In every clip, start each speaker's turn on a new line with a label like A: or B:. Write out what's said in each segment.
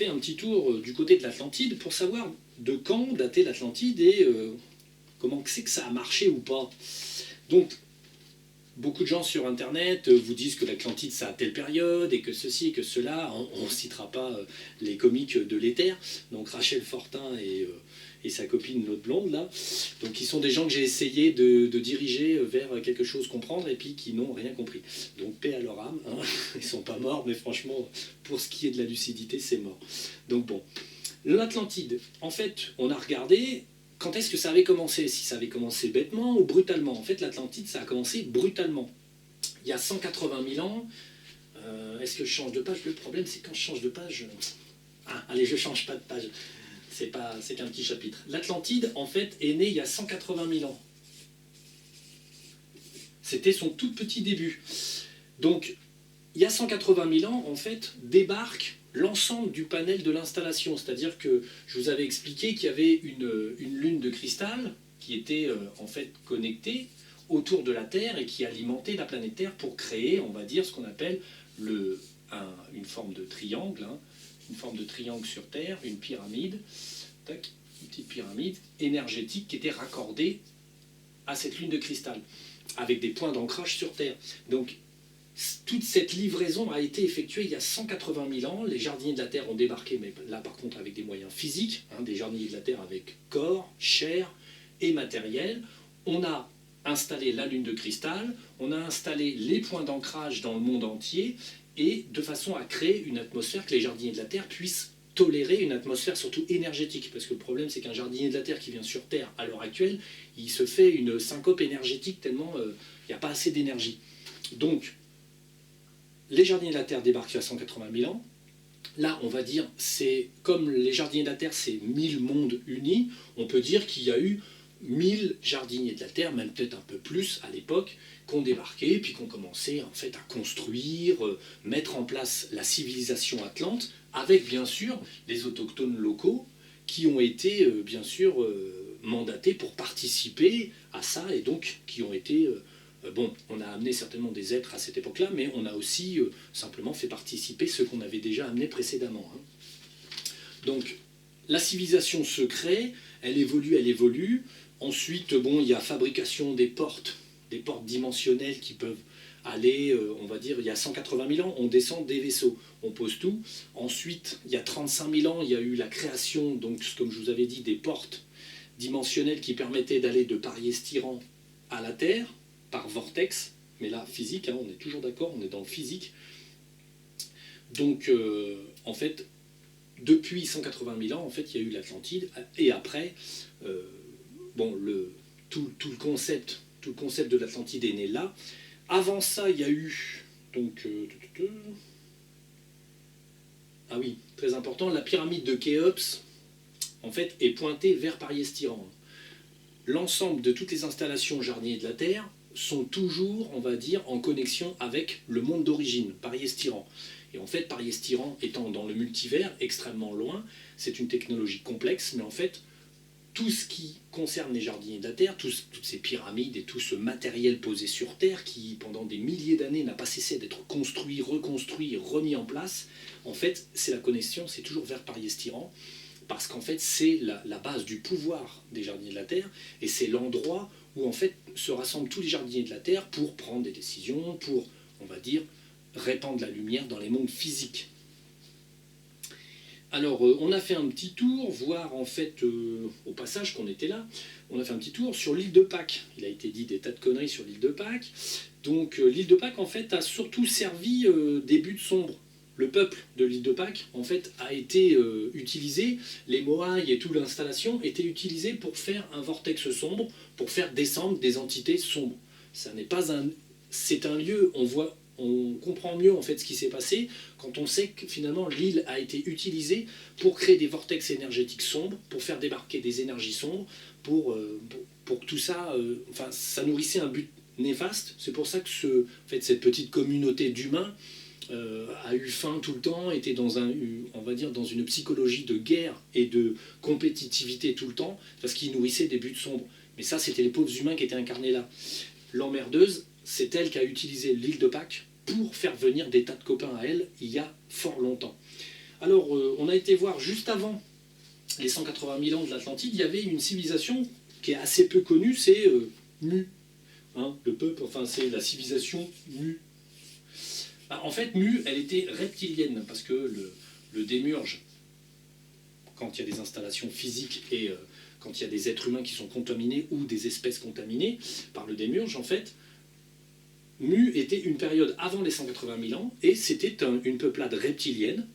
A: fait un petit tour du côté de l'Atlantide pour savoir de quand datait l'Atlantide et comment c'est que ça a marché ou pas. Donc, beaucoup de gens sur Internet vous disent que l'Atlantide, ça a telle période, et que ceci et que cela. On ne citera pas les comiques de l'Éther, donc Rachel Fortin et sa copine, l'autre blonde, là. Donc, ils sont des gens que j'ai essayé de diriger vers quelque chose comprendre, et puis qui n'ont rien compris. Donc, paix à leur âme, hein. Ils ne sont pas morts, mais franchement, pour ce qui est de la lucidité, c'est mort. Donc, bon. L'Atlantide, en fait, on a regardé quand est-ce que ça avait commencé, si ça avait commencé bêtement ou brutalement. En fait, l'Atlantide, ça a commencé brutalement. Il y a 180 000 ans. Est-ce que je change de page? Le problème, c'est quand je change de page... Ah, allez, je change pas de page. C'est qu'un petit chapitre. L'Atlantide, en fait, est né il y a 180 000 ans. C'était son tout petit début. Donc, il y a 180 000 ans, en fait, débarque l'ensemble du panel de l'installation. C'est-à-dire que je vous avais expliqué qu'il y avait une lune de cristal qui était en fait connectée autour de la Terre et qui alimentait la planète Terre pour créer, on va dire, ce qu'on appelle une forme de triangle, hein, une forme de triangle sur Terre, une pyramide, une petite pyramide énergétique qui était raccordée à cette lune de cristal, avec des points d'ancrage sur Terre. Donc, toute cette livraison a été effectuée il y a 180 000 ans. Les jardiniers de la Terre ont débarqué, mais là par contre avec des moyens physiques, hein, des jardiniers de la Terre avec corps, chair et matériel. On a installé la lune de cristal, on a installé les points d'ancrage dans le monde entier, et de façon à créer une atmosphère que les jardiniers de la Terre puissent tolérer, une atmosphère surtout énergétique. Parce que le problème, c'est qu'un jardinier de la Terre qui vient sur Terre à l'heure actuelle, il se fait une syncope énergétique tellement il n'y a pas assez d'énergie. Donc, les jardiniers de la Terre débarquent il y a 180 000 ans. Là, on va dire, c'est comme les jardiniers de la Terre, c'est 1000 mondes unis, on peut dire qu'il y a eu 1000 jardiniers de la Terre, même peut-être un peu plus à l'époque, qui ont débarqué, puis qui ont commencé en fait à construire, mettre en place la civilisation atlante, avec bien sûr les autochtones locaux qui ont été bien sûr mandatés pour participer à ça, et donc qui ont été... Bon, on a amené certainement des êtres à cette époque-là, mais on a aussi simplement fait participer ceux qu'on avait déjà amenés précédemment, hein. Donc, la civilisation se crée, elle évolue. Ensuite, bon, il y a fabrication des portes dimensionnelles qui peuvent aller, on va dire, il y a 180 000 ans, on descend des vaisseaux, on pose tout. Ensuite, il y a 35 000 ans, il y a eu la création, donc, comme je vous avais dit, des portes dimensionnelles qui permettaient d'aller de Pariès-Tyran à la Terre, par vortex, mais là, physique, hein, on est toujours d'accord, on est dans le physique. Donc, en fait, depuis 180 000 ans, en fait, il y a eu l'Atlantide, et après, bon, tout le concept de l'Atlantide est né là. Avant ça, il y a eu, donc, ah oui, très important, la pyramide de Khéops, en fait, est pointée vers Pariès-Tyran. L'ensemble de toutes les installations jardiniers de la Terre sont toujours, on va dire, en connexion avec le monde d'origine, Pariès-Tyran. Et en fait, Pariès-Tyran étant dans le multivers, extrêmement loin, c'est une technologie complexe, mais en fait, tout ce qui concerne les jardiniers de la Terre, toutes ces pyramides et tout ce matériel posé sur Terre, qui pendant des milliers d'années n'a pas cessé d'être construit, reconstruit et remis en place, en fait, c'est la connexion, c'est toujours vers Pariès-Tyran, parce qu'en fait, c'est la base du pouvoir des jardiniers de la Terre, et c'est l'endroit où en fait se rassemblent tous les jardiniers de la Terre pour prendre des décisions, pour, on va dire, répandre la lumière dans les mondes physiques. Alors, on a fait un petit tour, voir en fait, au passage qu'on était là, on a fait un petit tour sur l'île de Pâques. Il a été dit des tas de conneries sur l'île de Pâques. Donc, l'île de Pâques, en fait, a surtout servi des buts sombres. Le peuple de l'île de Pâques, en fait, a été utilisé, les moailles et toute l'installation étaient utilisés pour faire un vortex sombre, pour faire descendre des entités sombres. Ça n'est pas un... C'est un lieu, on comprend mieux en fait ce qui s'est passé quand on sait que finalement l'île a été utilisée pour créer des vortex énergétiques sombres, pour faire débarquer des énergies sombres, pour que tout ça, enfin, ça nourrissait un but néfaste. C'est pour ça que en fait, cette petite communauté d'humains a eu faim tout le temps, était dans on va dire dans une psychologie de guerre et de compétitivité tout le temps, parce qu'ils nourrissaient des buts sombres. Mais ça, c'était les pauvres humains qui étaient incarnés là. L'emmerdeuse, c'est elle qui a utilisé l'île de Pâques pour faire venir des tas de copains à elle il y a fort longtemps. Alors, on a été voir juste avant les 180 000 ans de l'Atlantide, il y avait une civilisation qui est assez peu connue, c'est Mu. Hein, le peuple, enfin c'est la civilisation Mu. En fait, Mu, elle était reptilienne, parce que le démurge, quand il y a des installations physiques et quand il y a des êtres humains qui sont contaminés ou des espèces contaminées par le démurge, en fait, Mu était une période avant les 180 000 ans, et c'était une peuplade reptilienne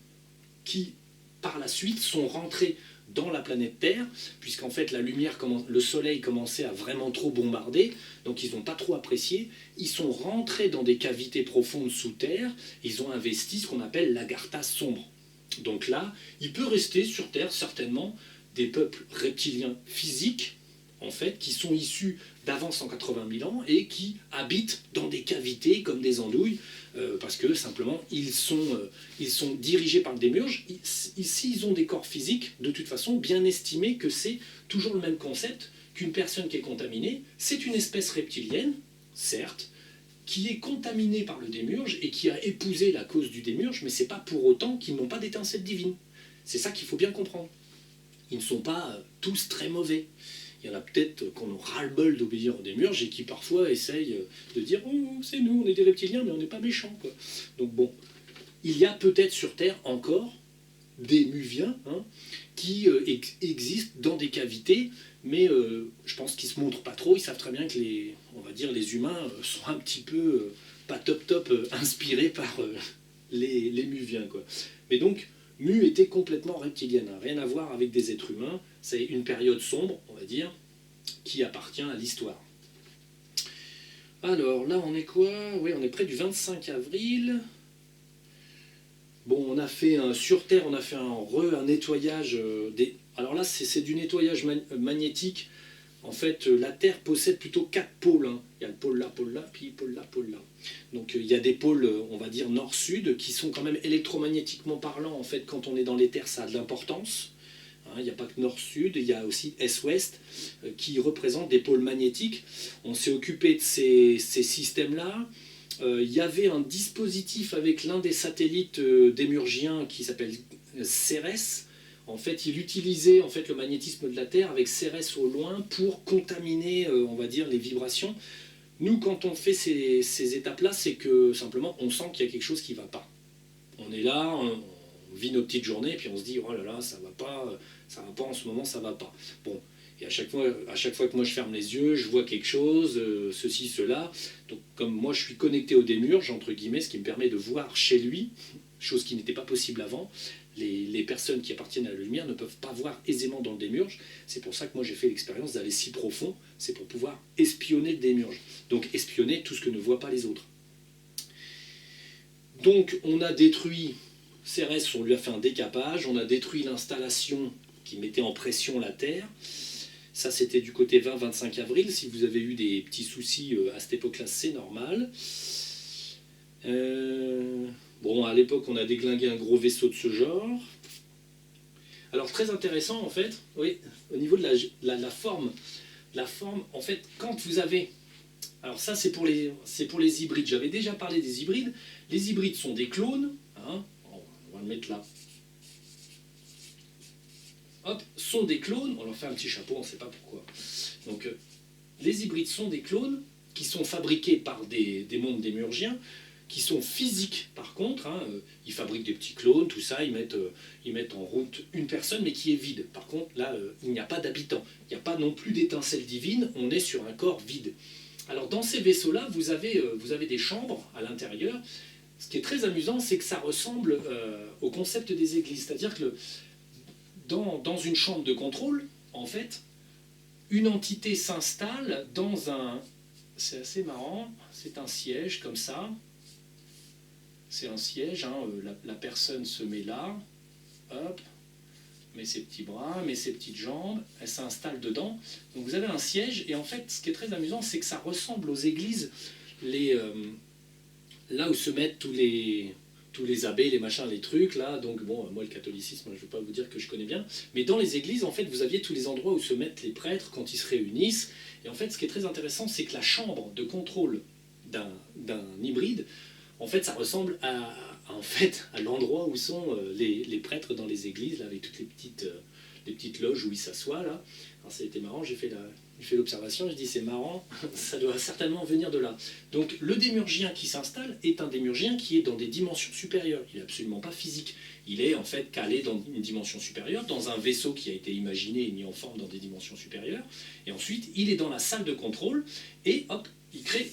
A: qui, par la suite, sont rentrés dans la planète Terre, puisqu'en fait la lumière, le soleil commençait à vraiment trop bombarder, donc ils n'ont pas trop apprécié, ils sont rentrés dans des cavités profondes sous terre, ils ont investi ce qu'on appelle l'agartha sombre. Donc là, il peut rester sur Terre certainement des peuples reptiliens physiques, en fait, qui sont issus d'avant 180 000 ans et qui habitent dans des cavités comme des andouilles, parce que simplement ils sont dirigés par le démurge. Ici, ils ont des corps physiques, de toute façon, bien estimés que c'est toujours le même concept qu'une personne qui est contaminée. C'est une espèce reptilienne, certes, qui est contaminée par le démurge et qui a épousé la cause du démurge, mais c'est pas pour autant qu'ils n'ont pas d'étincelle divine. C'est ça qu'il faut bien comprendre. Ils ne sont pas tous très mauvais. Il y en a peut-être qu'on a ras-le-bol d'obéir au démurge et qui parfois essayent de dire oh, c'est nous, on est des reptiliens, mais on n'est pas méchants, quoi. Donc bon, il y a peut-être sur Terre encore des muviens qui existent dans des cavités, mais je pense qu'ils ne se montrent pas trop. Ils savent très bien que les humains sont un petit peu pas top inspirés par les muviens, quoi. Mais donc, Mu était complètement reptilienne, hein, rien à voir avec des êtres humains. C'est une période sombre, on va dire, qui appartient à l'histoire. Alors là, on est quoi? Oui, on est près du 25 avril. Bon, on a fait sur Terre, on a fait un nettoyage Alors là, c'est du nettoyage magnétique. En fait, la Terre possède plutôt 4 pôles. Hein. Il y a le pôle là, puis pôle là, pôle là. Donc il y a des pôles, on va dire nord-sud, qui sont quand même électromagnétiquement parlant. En fait, quand on est dans les terres, ça a de l'importance. Hein, il n'y a pas que nord-sud, il y a aussi est-ouest, qui représentent des pôles magnétiques. On s'est occupé de ces systèmes-là. Il y avait un dispositif avec l'un des satellites démurgiens qui s'appelle Cérès. En fait, il utilisait en fait, le magnétisme de la Terre avec Cérès au loin pour contaminer, on va dire, les vibrations. Nous, quand on fait ces étapes-là, c'est que simplement, on sent qu'il y a quelque chose qui ne va pas. On est là, on vit nos petites journées, et puis on se dit, oh là là, ça va pas en ce moment, ça va pas. Bon, et à chaque fois que moi je ferme les yeux, je vois quelque chose, ceci, cela. Donc, comme moi je suis connecté au démurge, entre guillemets, ce qui me permet de voir chez lui, chose qui n'était pas possible avant. Les personnes qui appartiennent à la lumière ne peuvent pas voir aisément dans le démurge. C'est pour ça que moi j'ai fait l'expérience d'aller si profond, c'est pour pouvoir espionner le démurge. Donc espionner tout ce que ne voient pas les autres. Donc on a détruit Cérès, on lui a fait un décapage, on a détruit l'installation qui mettait en pression la Terre. Ça c'était du côté 20-25 avril. Si vous avez eu des petits soucis à cette époque-là, c'est normal. Bon, à l'époque, on a déglingué un gros vaisseau de ce genre. Alors, très intéressant, en fait, oui, au niveau de la forme. La forme, en fait, quand vous avez... Alors ça, c'est pour les hybrides. J'avais déjà parlé des hybrides. Les hybrides sont des clones. Hein, on va le mettre là. Hop, sont des clones. On leur fait un petit chapeau, on ne sait pas pourquoi. Donc, les hybrides sont des clones qui sont fabriqués par des mondes démurgiens, qui sont physiques par contre, hein, ils fabriquent des petits clones, tout ça, ils mettent en route une personne mais qui est vide. Par contre là, il n'y a pas d'habitants, il n'y a pas non plus d'étincelle divine, on est sur un corps vide. Alors dans ces vaisseaux-là, vous avez des chambres à l'intérieur. Ce qui est très amusant, c'est que ça ressemble au concept des églises, c'est-à-dire que dans une chambre de contrôle, en fait, une entité s'installe dans un... C'est assez marrant, c'est un siège comme ça. C'est un siège, hein, la personne se met là, hop, met ses petits bras, met ses petites jambes, elle s'installe dedans. Donc vous avez un siège, et en fait, ce qui est très amusant, c'est que ça ressemble aux églises, là où se mettent tous les abbés, les machins, les trucs, là. Donc bon, moi le catholicisme, je ne vais pas vous dire que je connais bien, mais dans les églises, en fait, vous aviez tous les endroits où se mettent les prêtres quand ils se réunissent. Et en fait, ce qui est très intéressant, c'est que la chambre de contrôle d'un hybride, en fait, ça ressemble en fait, à l'endroit où sont les prêtres dans les églises, là, avec toutes les petites loges où ils s'assoient, là. Alors, ça a été marrant, j'ai fait l'observation, je dis c'est marrant, ça doit certainement venir de là. Donc le démurgien qui s'installe est un démurgien qui est dans des dimensions supérieures, il n'est absolument pas physique, il est en fait calé dans une dimension supérieure, dans un vaisseau qui a été imaginé et mis en forme dans des dimensions supérieures, et ensuite il est dans la salle de contrôle, et hop, il crée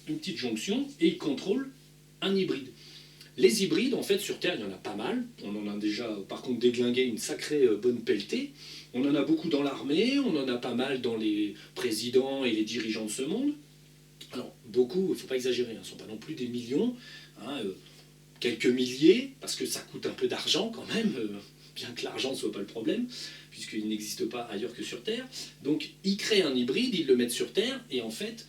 A: une petite jonction, et il contrôle un hybride. Les hybrides, en fait, sur Terre, il y en a pas mal. On en a déjà, par contre, déglingué une sacrée bonne pelletée. On en a beaucoup dans l'armée, on en a pas mal dans les présidents et les dirigeants de ce monde. Alors, beaucoup, il ne faut pas exagérer, ce ne sont pas non plus des millions, quelques milliers, parce que ça coûte un peu d'argent quand même, bien que l'argent ne soit pas le problème, puisqu'il n'existe pas ailleurs que sur Terre. Donc, ils créent un hybride, ils le mettent sur Terre, et en fait,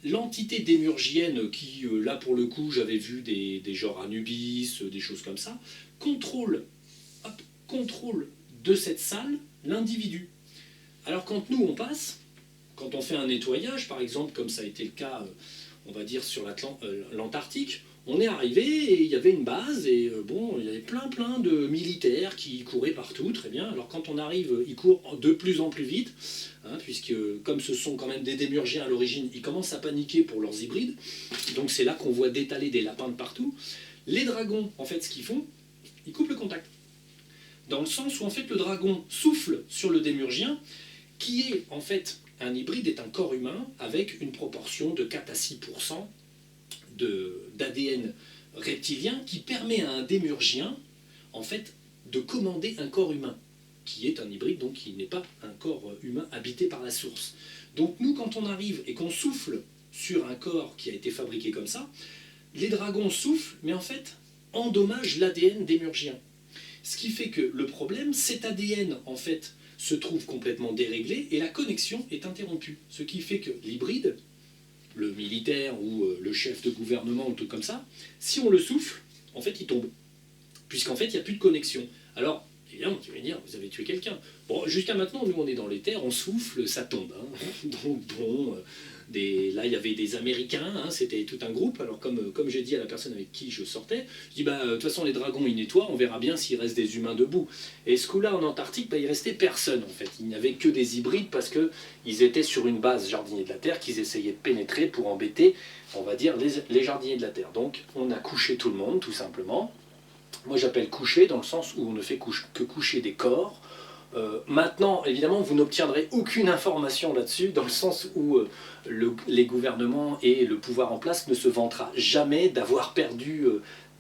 A: l'entité démurgienne qui, là pour le coup, j'avais vu des genres Anubis, des choses comme ça, contrôle de cette salle l'individu. Alors quand nous on passe, quand on fait un nettoyage, par exemple, comme ça a été le cas, on va dire, sur l'Antarctique, on est arrivé et il y avait une base et bon, il y avait plein de militaires qui couraient partout, très bien. Alors quand on arrive, ils courent de plus en plus vite, puisque comme ce sont quand même des démurgiens à l'origine, ils commencent à paniquer pour leurs hybrides. Donc c'est là qu'on voit détaler des lapins de partout. Les dragons, en fait, ce qu'ils font, ils coupent le contact. Dans le sens où en fait le dragon souffle sur le démurgien, qui est en fait un hybride, est un corps humain avec une proportion de 4 à 6% d'ADN reptilien qui permet à un démurgien en fait de commander un corps humain, qui est un hybride, donc qui n'est pas un corps humain habité par la source. Donc nous, quand on arrive et qu'on souffle sur un corps qui a été fabriqué comme ça, les dragons soufflent, mais en fait endommagent l'ADN démurgien. Ce qui fait que le problème, cet ADN en fait se trouve complètement déréglé et la connexion est interrompue. Ce qui fait que l'hybride, le militaire ou le chef de gouvernement ou tout comme ça, si on le souffle, en fait il tombe. Puisqu'en fait il n'y a plus de connexion. Alors, évidemment, tu vas dire, vous avez tué quelqu'un. Bon, jusqu'à maintenant, nous on est dans les terres, on souffle, ça tombe. Donc bon, là il y avait des Américains, c'était tout un groupe. Alors comme j'ai dit à la personne avec qui je sortais, je dis de toute façon les dragons ils nettoient, on verra bien s'il reste des humains debout. Et ce coup-là en Antarctique, il restait personne en fait. Il n'y avait que des hybrides parce qu'ils étaient sur une base jardinier de la Terre qu'ils essayaient de pénétrer pour embêter, on va dire, les jardiniers de la Terre. Donc on a couché tout le monde tout simplement. Moi j'appelle coucher dans le sens où on ne fait que coucher des corps. Maintenant, évidemment, vous n'obtiendrez aucune information là-dessus, dans le sens où les gouvernements et le pouvoir en place ne se vantera jamais d'avoir perdu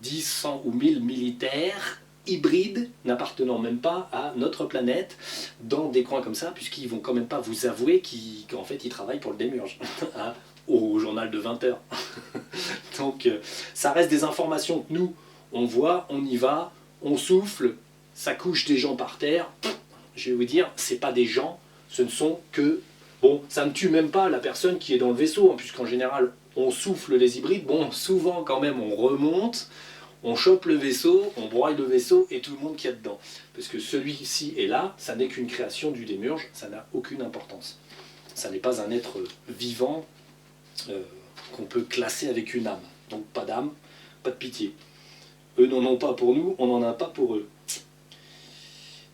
A: 10, 100 ou 1000 militaires hybrides, n'appartenant même pas à notre planète, dans des coins comme ça, puisqu'ils vont quand même pas vous avouer qu'en fait ils travaillent pour le démurge, au journal de 20 h. Donc ça reste des informations que nous, on voit, on y va, on souffle, ça couche des gens par terre. Je vais vous dire, c'est pas des gens, ce ne sont que... Bon, ça ne tue même pas la personne qui est dans le vaisseau, puisqu'en général, on souffle les hybrides. Bon, souvent quand même, on remonte, on chope le vaisseau, on broie le vaisseau et tout le monde qui est dedans. Parce que celui-ci est là, ça n'est qu'une création du démurge, ça n'a aucune importance. Ça n'est pas un être vivant qu'on peut classer avec une âme. Donc pas d'âme, pas de pitié. Eux n'en ont pas pour nous, on n'en a pas pour eux.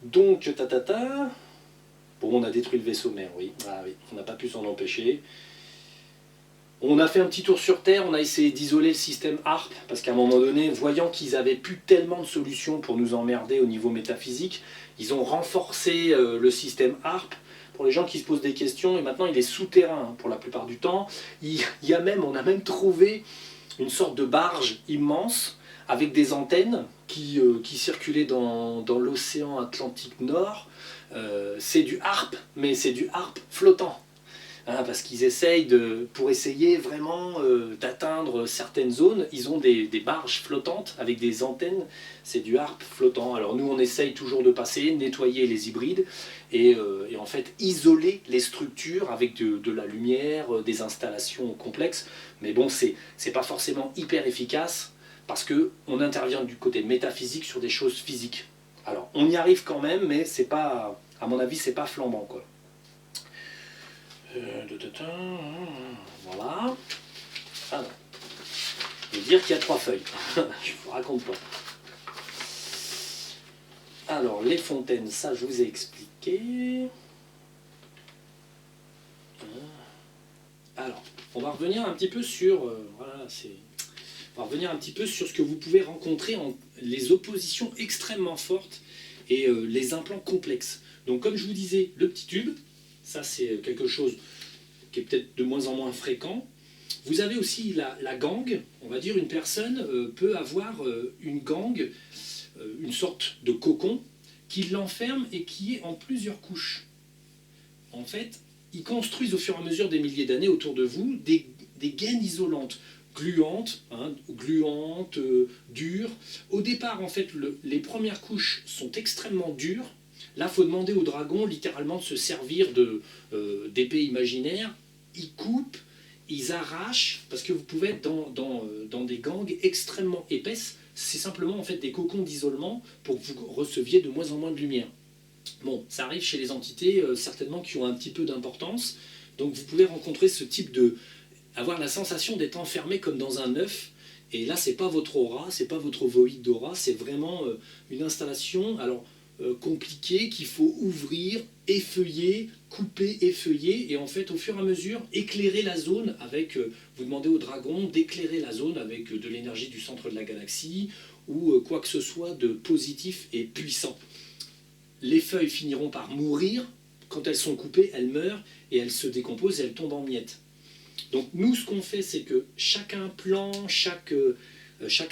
A: Donc, bon, on a détruit le vaisseau mère, oui. Ah, oui, on n'a pas pu s'en empêcher. On a fait un petit tour sur Terre, on a essayé d'isoler le système HARP, parce qu'à un moment donné, voyant qu'ils avaient plus tellement de solutions pour nous emmerder au niveau métaphysique, ils ont renforcé le système HARP. Pour les gens qui se posent des questions, et maintenant il est souterrain pour la plupart du temps. On a même trouvé une sorte de barge immense, avec des antennes qui circulaient dans l'océan Atlantique Nord. C'est du HARP, mais c'est du HARP flottant. Parce qu'ils essayent, pour essayer vraiment d'atteindre certaines zones, ils ont des barges flottantes avec des antennes, c'est du HARP flottant. Alors nous on essaye toujours de passer, nettoyer les hybrides et en fait isoler les structures avec de la lumière, des installations complexes, mais bon c'est pas forcément hyper efficace, parce qu'on intervient du côté métaphysique sur des choses physiques. Alors, on y arrive quand même, mais c'est pas, à mon avis, c'est pas flambant, quoi. Voilà. Alors, veut dire qu'il y a 3 feuilles. Je ne vous raconte pas. Alors, les fontaines, ça je vous ai expliqué. Alors, on va revenir un petit peu sur... on va revenir un petit peu sur ce que vous pouvez rencontrer en les oppositions extrêmement fortes et les implants complexes. Donc, comme je vous disais, le petit tube, ça c'est quelque chose qui est peut-être de moins en moins fréquent. Vous avez aussi la gangue. On va dire une personne peut avoir une gangue, une sorte de cocon, qui l'enferme et qui est en plusieurs couches. En fait, ils construisent au fur et à mesure des milliers d'années autour de vous des gaines isolantes, gluantes, dures. Au départ, en fait, les premières couches sont extrêmement dures. Là, il faut demander aux dragons littéralement de se servir d'épées imaginaires. Ils coupent, ils arrachent, parce que vous pouvez être dans des gangues extrêmement épaisses. C'est simplement en fait des cocons d'isolement pour que vous receviez de moins en moins de lumière. Bon, ça arrive chez les entités certainement qui ont un petit peu d'importance. Donc vous pouvez rencontrer ce type de... avoir la sensation d'être enfermé comme dans un œuf. Et là, c'est pas votre aura, c'est pas votre ovoïde d'aura, c'est vraiment une installation compliquée qu'il faut ouvrir, effeuiller, couper, effeuiller. Et en fait, au fur et à mesure, éclairer la zone avec... vous demandez au dragon d'éclairer la zone avec de l'énergie du centre de la galaxie ou quoi que ce soit de positif et puissant. Les feuilles finiront par mourir. Quand elles sont coupées, elles meurent et elles se décomposent et elles tombent en miettes. Donc nous, ce qu'on fait, c'est que chaque implant, chaque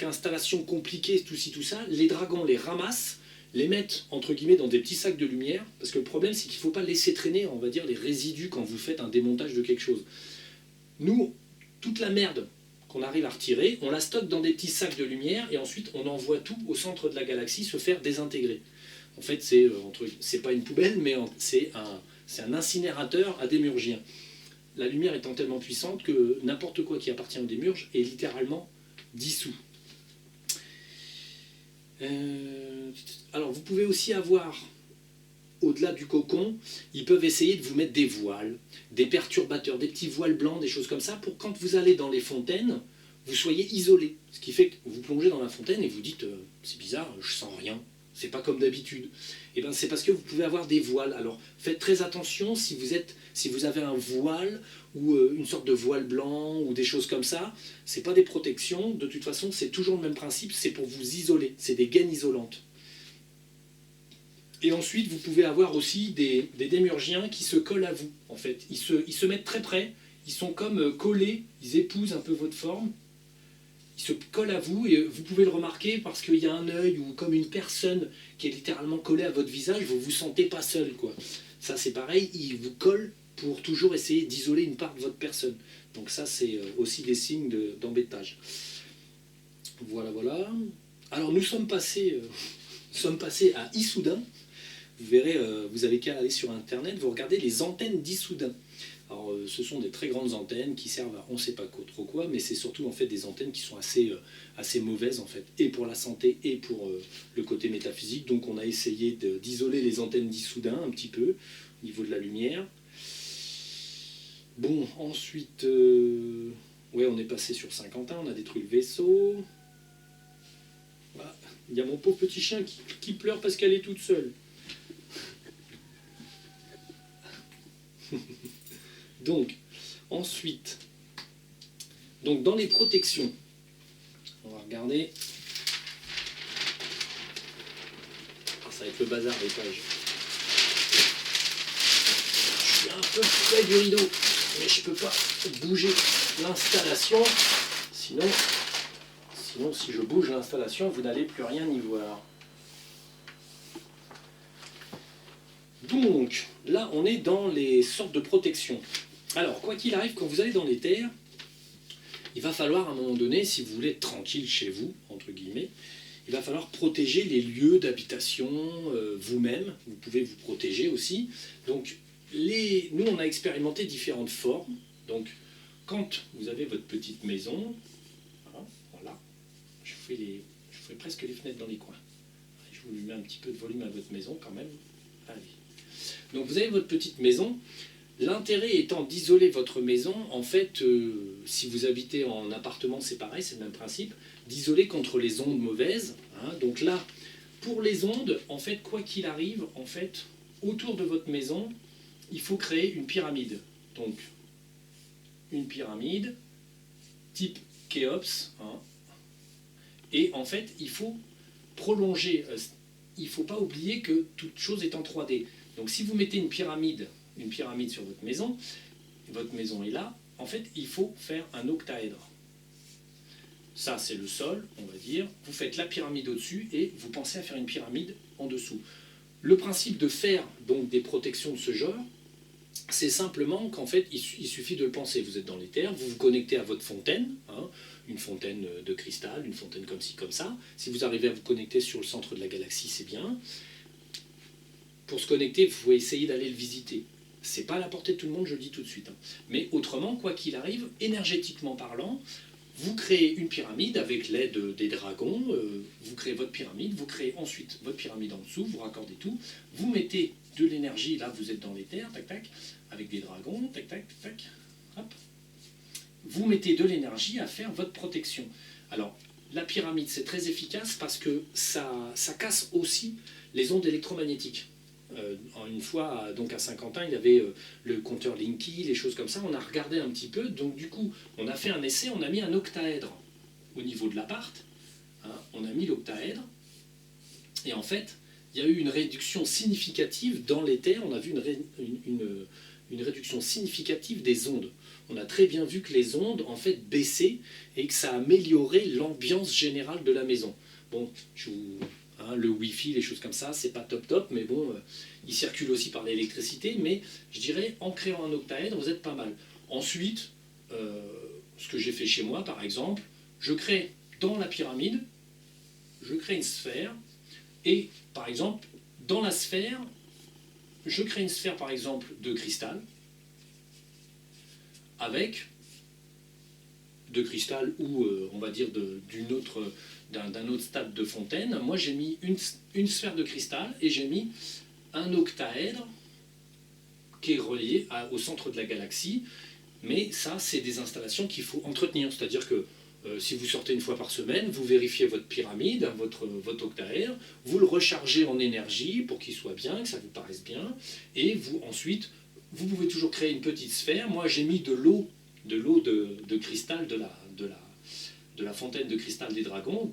A: installation compliquée, tout ci, tout ça, les dragons les ramassent, les mettent, entre guillemets, dans des petits sacs de lumière, parce que le problème, c'est qu'il ne faut pas laisser traîner, on va dire, les résidus quand vous faites un démontage de quelque chose. Nous, toute la merde qu'on arrive à retirer, on la stocke dans des petits sacs de lumière, et ensuite, on envoie tout au centre de la galaxie se faire désintégrer. En fait, c'est pas une poubelle, mais c'est un incinérateur à démurgien. La lumière étant tellement puissante que n'importe quoi qui appartient au démurge est littéralement dissous. Alors, vous pouvez aussi avoir, au-delà du cocon, ils peuvent essayer de vous mettre des voiles, des perturbateurs, des petits voiles blancs, des choses comme ça, pour quand vous allez dans les fontaines, vous soyez isolé. Ce qui fait que vous plongez dans la fontaine et vous dites c'est bizarre, je sens rien. C'est pas comme d'habitude. Et ben c'est parce que vous pouvez avoir des voiles. Alors faites très attention si vous avez un voile ou une sorte de voile blanc ou des choses comme ça. C'est pas des protections. De toute façon, c'est toujours le même principe. C'est pour vous isoler. C'est des gaines isolantes. Et ensuite, vous pouvez avoir aussi des démurgiens qui se collent à vous. En fait, ils se mettent très près. Ils sont comme collés. Ils épousent un peu votre forme. Il se colle à vous et vous pouvez le remarquer parce qu'il y a un œil ou comme une personne qui est littéralement collée à votre visage, vous ne vous sentez pas seul, quoi. Ça c'est pareil, il vous colle pour toujours essayer d'isoler une part de votre personne. Donc ça c'est aussi des signes d'embêtage. Voilà, voilà. Alors nous sommes passés à Issoudun. Vous verrez, vous avez qu'à aller sur internet, vous regardez les antennes d'Issoudun. Alors, ce sont des très grandes antennes qui servent à on ne sait pas trop quoi, mais c'est surtout en fait des antennes qui sont assez mauvaises en fait, et pour la santé et pour le côté métaphysique. Donc on a essayé d'isoler les antennes d'Issoudun un petit peu au niveau de la lumière. Bon, ensuite, ouais, on est passé sur Saint-Quentin, on a détruit le vaisseau. Voilà. Il y a mon pauvre petit chien qui pleure parce qu'elle est toute seule. Donc, ensuite, dans les protections, on va regarder. Ça va être le bazar des pages. Je suis un peu près du rideau, mais je ne peux pas bouger l'installation. Sinon, si je bouge l'installation, vous n'allez plus rien y voir. Donc, là, on est dans les sortes de protections. Alors, quoi qu'il arrive, quand vous allez dans les terres, il va falloir à un moment donné, si vous voulez être tranquille chez vous, entre guillemets, il va falloir protéger les lieux d'habitation vous-même. Vous pouvez vous protéger aussi. Donc, nous, on a expérimenté différentes formes. Donc, quand vous avez votre petite maison, voilà, je fais presque les fenêtres dans les coins. Je vous mets un petit peu de volume à votre maison quand même. Allez. Donc, vous avez votre petite maison. L'intérêt étant d'isoler votre maison, en fait, si vous habitez en appartement, c'est pareil, c'est le même principe, d'isoler contre les ondes mauvaises. Hein. Donc là, pour les ondes, en fait, quoi qu'il arrive, en fait, autour de votre maison, il faut créer une pyramide. Donc, une pyramide type Khéops. Hein. Et en fait, il faut prolonger. Il ne faut pas oublier que toute chose est en 3D. Donc, si vous mettez une pyramide sur votre maison est là, en fait, il faut faire un octaèdre. Ça, c'est le sol, on va dire. Vous faites la pyramide au-dessus et vous pensez à faire une pyramide en dessous. Le principe de faire donc des protections de ce genre, c'est simplement qu'en fait, il suffit de le penser. Vous êtes dans les terres, vous vous connectez à votre fontaine, hein, une fontaine de cristal, une fontaine comme ci, comme ça. Si vous arrivez à vous connecter sur le centre de la galaxie, c'est bien. Pour se connecter, il faut essayer d'aller le visiter. C'est pas à la portée de tout le monde, je le dis tout de suite. Hein. Mais autrement, quoi qu'il arrive, énergétiquement parlant, vous créez une pyramide avec l'aide des dragons, vous créez votre pyramide, vous créez ensuite votre pyramide en dessous, vous raccordez tout, vous mettez de l'énergie, là vous êtes dans les terres, tac tac, avec des dragons, tac tac tac, hop. Vous mettez de l'énergie à faire votre protection. Alors, la pyramide c'est très efficace parce que ça casse aussi les ondes électromagnétiques. Une fois, donc à Saint-Quentin, il y avait le compteur Linky, les choses comme ça. On a regardé un petit peu, donc du coup, on a fait un essai, on a mis un octaèdre au niveau de l'appart. Hein, on a mis l'octaèdre, et en fait, il y a eu une réduction significative dans les terres. On a vu une réduction significative des ondes. On a très bien vu que les ondes, en fait, baissaient et que ça améliorait l'ambiance générale de la maison. Bon, le Wi-Fi, les choses comme ça, c'est pas top, mais bon, il circule aussi par l'électricité, mais je dirais, en créant un octaèdre, vous êtes pas mal. Ensuite, ce que j'ai fait chez moi, par exemple, je crée dans la pyramide, je crée une sphère, et par exemple, dans la sphère, je crée une sphère, par exemple, de cristal, avec de cristal ou, on va dire, d'un autre stade de fontaine. Moi, j'ai mis une sphère de cristal et j'ai mis un octaèdre qui est relié au centre de la galaxie. Mais ça, c'est des installations qu'il faut entretenir. C'est-à-dire que si vous sortez une fois par semaine, vous vérifiez votre pyramide, votre octaèdre, vous le rechargez en énergie pour qu'il soit bien, que ça vous paraisse bien, et ensuite, vous pouvez toujours créer une petite sphère. Moi, j'ai mis de l'eau de cristal de la fontaine de cristal des dragons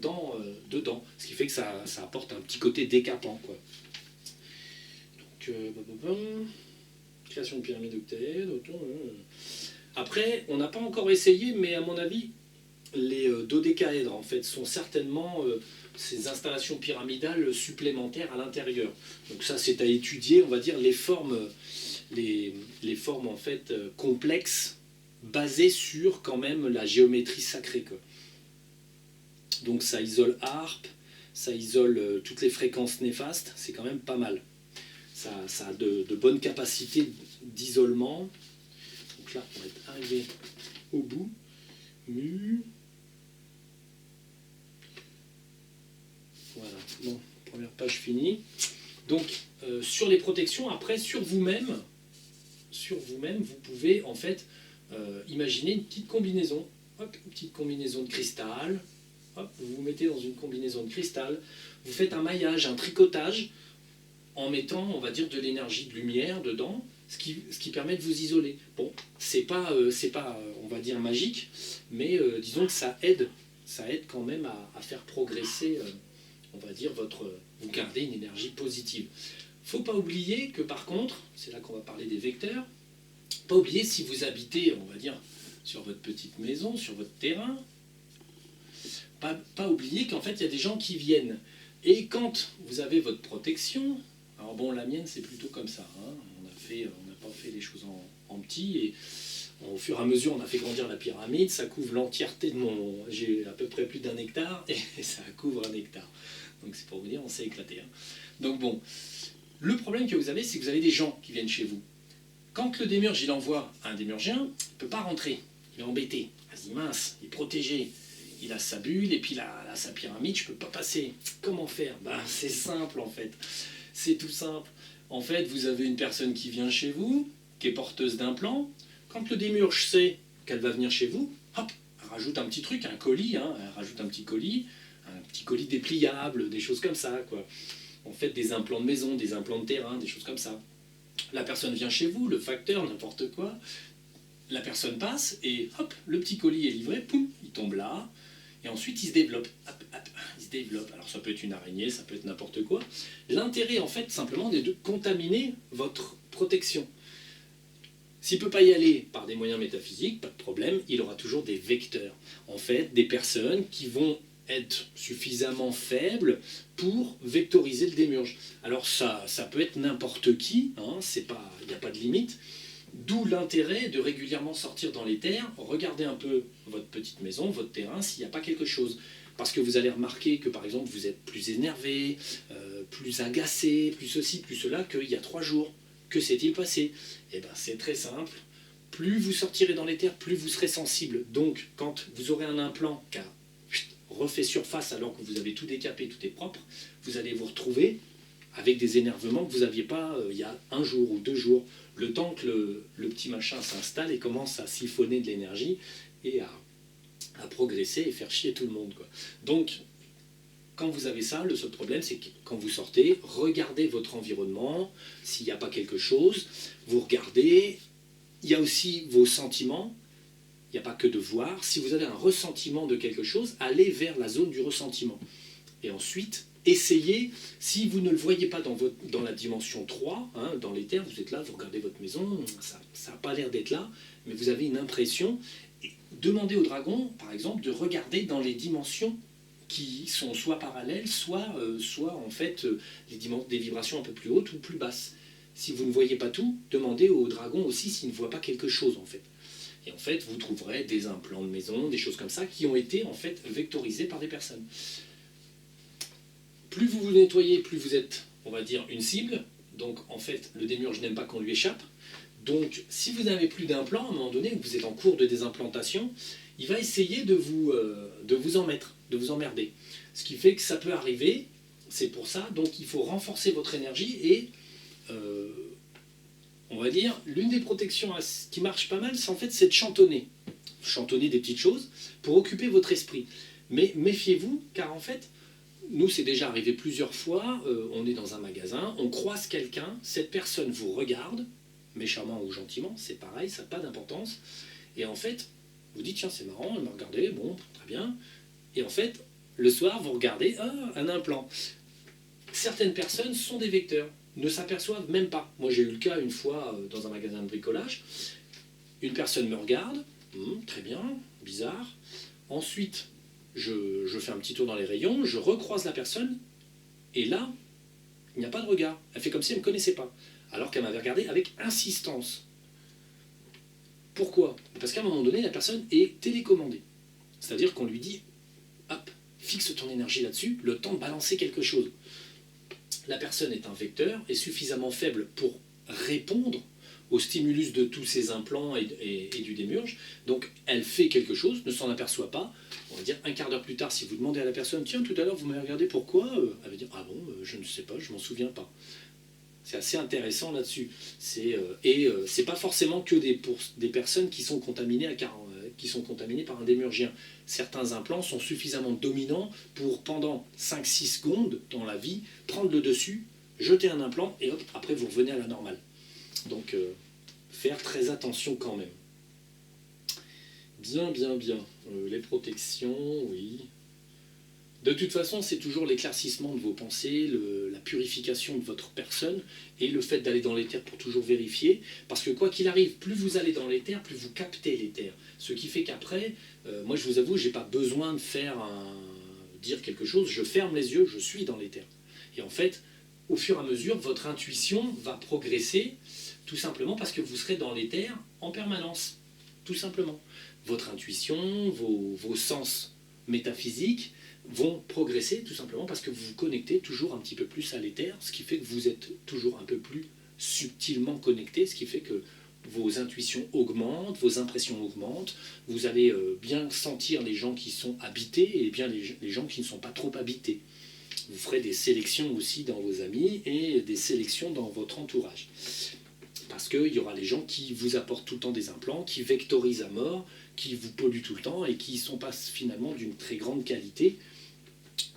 A: dedans. Ce qui fait que ça apporte un petit côté décapant, quoi. Donc, création de pyramide octaèdre. Après, on n'a pas encore essayé, mais à mon avis, les dodécaèdres, en fait, sont certainement ces installations pyramidales supplémentaires à l'intérieur. Donc ça, c'est à étudier, on va dire, les formes en fait, complexes, basées sur, quand même, la géométrie sacrée, quoi. Donc ça isole harpe, ça isole toutes les fréquences néfastes, c'est quand même pas mal. Ça a de bonnes capacités d'isolement. Donc là, on va être arrivé au bout. Voilà, bon, première page finie. Donc, sur les protections, après, sur vous-même, vous pouvez en fait imaginer une petite combinaison. Hop, une petite combinaison de cristal. Hop, vous vous mettez dans une combinaison de cristal. Vous faites un maillage, un tricotage, en mettant, on va dire, de l'énergie de lumière dedans, ce qui permet de vous isoler. Bon, c'est pas, on va dire, magique, mais disons que ça aide quand même à faire progresser, on va dire, vous gardez une énergie positive. Faut pas oublier que par contre, c'est là qu'on va parler des vecteurs, pas oublier si vous habitez, on va dire, sur votre petite maison, sur votre terrain, pas oublier qu'en fait, il y a des gens qui viennent. Et quand vous avez votre protection, alors bon, la mienne, c'est plutôt comme ça. Hein. On n'a pas fait les choses en petit. Et au fur et à mesure, on a fait grandir la pyramide. Ça couvre l'entièreté de j'ai à peu près plus d'1 hectare et ça couvre 1 hectare. Donc c'est pour vous dire, on s'est éclaté. Hein. Donc bon, le problème que vous avez, c'est que vous avez des gens qui viennent chez vous. Quand le démiurge, il envoie un démurgien, il ne peut pas rentrer. Il est embêté. Il se dit, mince, il est protégé. Il a sa bulle et puis sa pyramide, je ne peux pas passer. Comment faire? C'est simple en fait. C'est tout simple. En fait, vous avez une personne qui vient chez vous, qui est porteuse d'implants, quand le démiurge sait qu'elle va venir chez vous, hop, elle rajoute un petit truc, un colis, hein, elle rajoute un petit colis dépliable, des choses comme ça, quoi. En fait, des implants de maison, des implants de terrain, des choses comme ça. La personne vient chez vous, le facteur, n'importe quoi, la personne passe et hop, le petit colis est livré, poum, il tombe là, et ensuite il se développe. Hop, hop, il se développe. Alors ça peut être une araignée, ça peut être n'importe quoi. L'intérêt en fait simplement est de contaminer votre protection. S'il ne peut pas y aller par des moyens métaphysiques, pas de problème, il aura toujours des vecteurs. En fait, des personnes qui vont être suffisamment faibles pour vectoriser le démiurge. Alors ça peut être n'importe qui, hein, il n'y a pas de limite. D'où l'intérêt de régulièrement sortir dans les terres, regarder un peu votre petite maison, votre terrain, s'il n'y a pas quelque chose. Parce que vous allez remarquer que par exemple vous êtes plus énervé, plus agacé, plus ceci, plus cela qu'il y a 3 jours. Que s'est-il passé? Eh bien c'est très simple. Plus vous sortirez dans les terres, plus vous serez sensible. Donc quand vous aurez un implant qui a refait surface alors que vous avez tout décapé, tout est propre, vous allez vous retrouver avec des énervements que vous n'aviez pas il y a 1 jour ou 2 jours. Le temps que le petit machin s'installe et commence à siphonner de l'énergie et à progresser et faire chier tout le monde, quoi. Donc, quand vous avez ça, le seul problème, c'est que quand vous sortez, regardez votre environnement, s'il n'y a pas quelque chose, vous regardez, il y a aussi vos sentiments, il n'y a pas que de voir. Si vous avez un ressentiment de quelque chose, allez vers la zone du ressentiment. Et ensuite, essayez, si vous ne le voyez pas dans la dimension 3, hein, dans les terres, vous êtes là, vous regardez votre maison, ça n'a pas l'air d'être là, mais vous avez une impression. Et demandez au dragon, par exemple, de regarder dans les dimensions qui sont soit parallèles, soit en fait des vibrations un peu plus hautes ou plus basses. Si vous ne voyez pas tout, demandez au dragon aussi s'il ne voit pas quelque chose, en fait. Et en fait, vous trouverez des implants de maison, des choses comme ça, qui ont été en fait vectorisés par des personnes. Plus vous vous nettoyez, plus vous êtes, on va dire, une cible. Donc, en fait, le démiurge n'aime pas qu'on lui échappe. Donc, si vous n'avez plus d'implant, à un moment donné, vous êtes en cours de désimplantation, il va essayer de vous en mettre, de vous emmerder. Ce qui fait que ça peut arriver, c'est pour ça. Donc, il faut renforcer votre énergie et, on va dire, l'une des protections qui marche pas mal, c'est en fait, c'est de chantonner. Chantonner des petites choses pour occuper votre esprit. Mais méfiez-vous, car en fait, nous, c'est déjà arrivé plusieurs fois, on est dans un magasin, on croise quelqu'un, cette personne vous regarde, méchamment ou gentiment, c'est pareil, ça n'a pas d'importance, et en fait, vous dites, tiens, c'est marrant, elle m'a regardé, bon, très bien, et en fait, le soir, vous regardez, ah, un implant. Certaines personnes sont des vecteurs, ne s'aperçoivent même pas. Moi, j'ai eu le cas une fois dans un magasin de bricolage, une personne me regarde, très bien, bizarre, ensuite, je fais un petit tour dans les rayons, je recroise la personne, et là, il n'y a pas de regard. Elle fait comme si elle ne me connaissait pas, alors qu'elle m'avait regardé avec insistance. Pourquoi? Parce qu'à un moment donné, la personne est télécommandée. C'est-à-dire qu'on lui dit, hop, fixe ton énergie là-dessus, le temps de balancer quelque chose. La personne est un vecteur, est suffisamment faible pour répondre au stimulus de tous ces implants et du démiurge. Donc elle fait quelque chose, ne s'en aperçoit pas. On va dire un quart d'heure plus tard, si vous demandez à la personne, tiens, tout à l'heure vous m'avez regardé, pourquoi? Elle va dire, ah bon, je ne sais pas, je m'en souviens pas. C'est assez intéressant là-dessus. C'est pas forcément que des personnes qui sont contaminées par un démurgien. Certains implants sont suffisamment dominants pour, pendant 5-6 secondes dans la vie, prendre le dessus, jeter un implant et hop, après vous revenez à la normale. Donc, faire très attention quand même. Bien. Les protections, oui. De toute façon, c'est toujours l'éclaircissement de vos pensées, la purification de votre personne et le fait d'aller dans les terres pour toujours vérifier. Parce que quoi qu'il arrive, plus vous allez dans les terres, plus vous captez les terres. Ce qui fait qu'après, moi je vous avoue, je n'ai pas besoin de dire quelque chose. Je ferme les yeux, je suis dans les terres. Et en fait, au fur et à mesure, votre intuition va progresser, tout simplement parce que vous serez dans les terres en permanence. Tout simplement. Votre intuition, vos sens métaphysiques vont progresser tout simplement parce que vous vous connectez toujours un petit peu plus à l'éther, ce qui fait que vous êtes toujours un peu plus subtilement connecté, ce qui fait que vos intuitions augmentent, vos impressions augmentent, vous allez bien sentir les gens qui sont habités et bien les gens qui ne sont pas trop habités. Vous ferez des sélections aussi dans vos amis et des sélections dans votre entourage. Parce qu'il y aura les gens qui vous apportent tout le temps des implants, qui vectorisent à mort, qui vous polluent tout le temps et qui ne sont pas finalement d'une très grande qualité,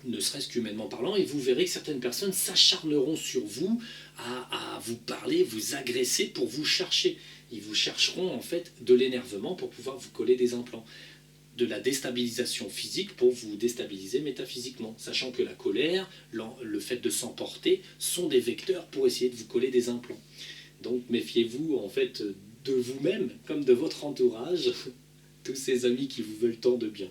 A: ne serait-ce qu'humainement parlant, et vous verrez que certaines personnes s'acharneront sur vous à vous parler, vous agresser pour vous chercher. Ils vous chercheront en fait de l'énervement pour pouvoir vous coller des implants, de la déstabilisation physique pour vous déstabiliser métaphysiquement, sachant que la colère, le fait de s'emporter sont des vecteurs pour essayer de vous coller des implants. Donc méfiez-vous en fait de vous-même comme de votre entourage, tous ces amis qui vous veulent tant de bien.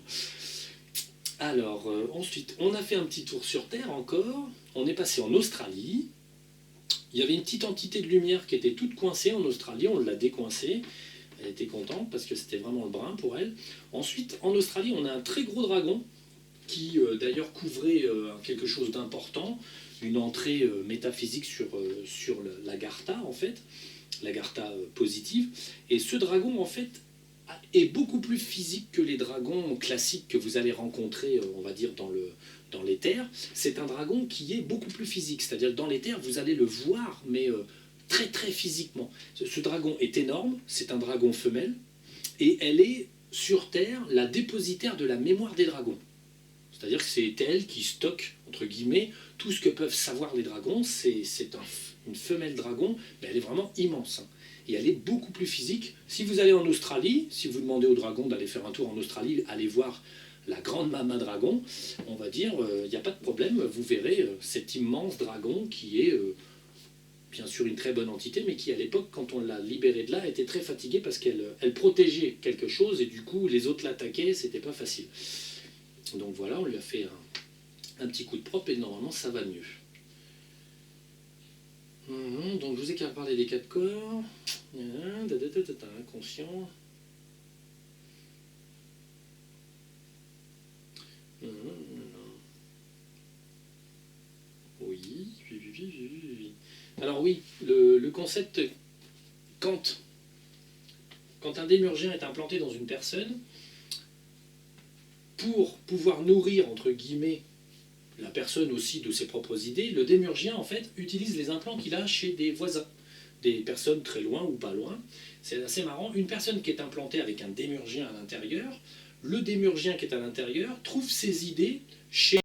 A: Alors ensuite, on a fait un petit tour sur Terre encore, on est passé en Australie. Il y avait une petite entité de lumière qui était toute coincée en Australie, on l'a décoincée. Elle était contente parce que c'était vraiment le brin pour elle. Ensuite, en Australie, on a un très gros dragon qui d'ailleurs couvrait quelque chose d'important, une entrée métaphysique sur l'Agartha en fait, l'Agartha positive. Et ce dragon en fait est beaucoup plus physique que les dragons classiques que vous allez rencontrer, on va dire, dans l'éther. C'est un dragon qui est beaucoup plus physique, c'est-à-dire que dans l'éther, vous allez le voir, mais très très physiquement. Ce dragon est énorme, c'est un dragon femelle, et elle est sur Terre la dépositaire de la mémoire des dragons. C'est-à-dire que c'est elle qui stocke, entre guillemets, tout ce que peuvent savoir les dragons. C'est une femelle dragon, mais elle est vraiment immense. Hein. Et elle est beaucoup plus physique. Si vous allez en Australie, si vous demandez aux dragons d'aller faire un tour en Australie, allez voir la grande mama dragon, on va dire, il n'y a pas de problème, vous verrez cet immense dragon qui est bien sûr une très bonne entité, mais qui à l'époque, quand on l'a libérée de là, était très fatiguée parce qu'elle protégeait quelque chose et du coup les autres l'attaquaient, c'était pas facile. Donc voilà, on lui a fait un petit coup de propre et normalement ça va mieux. Donc je vous ai qu'à parler des 4 corps. Inconscient. Oui. Alors oui, le concept, quand un démurgien est implanté dans une personne, pour pouvoir nourrir, entre guillemets, la personne aussi de ses propres idées, le démurgien, en fait, utilise les implants qu'il a chez des voisins, des personnes très loin ou pas loin. C'est assez marrant. Une personne qui est implantée avec un démurgien à l'intérieur, le démurgien qui est à l'intérieur trouve ses idées chez